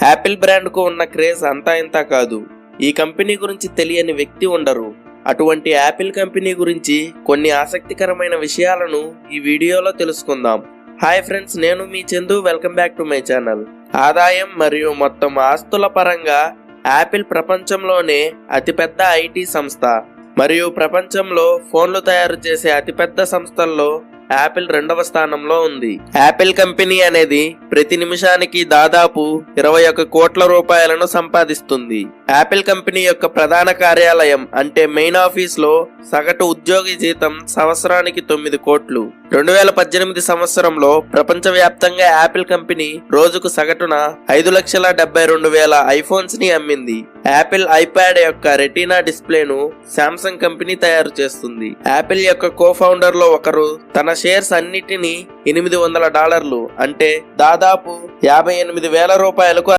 Apple బ్రాండ్కు ఉన్న craze అంతా ఇంతా కాదు. ఈ కంపెనీ గురించి తెలియని వ్యక్తి ఉండరు. అటువంటి యాపిల్ కంపెనీ గురించి కొన్ని ఆసక్తికరమైన విషయాలను ఈ వీడియోలో తెలుసుకుందాం. హాయ్ ఫ్రెండ్స్, నేను మీ Chandu. Welcome back to my channel. ఆదాయం మరియు మొత్తం ఆస్తుల పరంగా యాపిల్ ప్రపంచంలోనే అతిపెద్ద ఐటీ సంస్థ మరియు ప్రపంచంలో ఫోన్లు తయారు చేసే అతిపెద్ద సంస్థల్లో యాపిల్ 2వ స్థానంలో ఉంది. యాపిల్ కంపెనీ అనేది ప్రతి నిమిషానికి దాదాపు 21 కోట్ల రూపాయలను సంపాదిస్తుంది. యాపిల్ కంపెనీ యొక్క ప్రధాన కార్యాలయం అంటే మెయిన్ ఆఫీస్ లో సగటు ఉద్యోగి జీతం సంవత్సరానికి 9 కోట్లు. 2018 సంవత్సరంలో ప్రపంచవ్యాప్తంగా యాపిల్ కంపెనీ రోజుకు సగటున 5,72,000 ఐఫోన్స్ ని అమ్మింది. యాపిల్ ఐప్యాడ్ యొక్క రెటీనా డిస్ప్లేను శాంసంగ్ కంపెనీ తయారు చేస్తుంది. యాపిల్ యొక్క కో ఫౌండర్ లో ఒకరు తన షేర్స్ అన్నిటినీ $800 అంటే దాదాపు 58,000 రూపాయలకు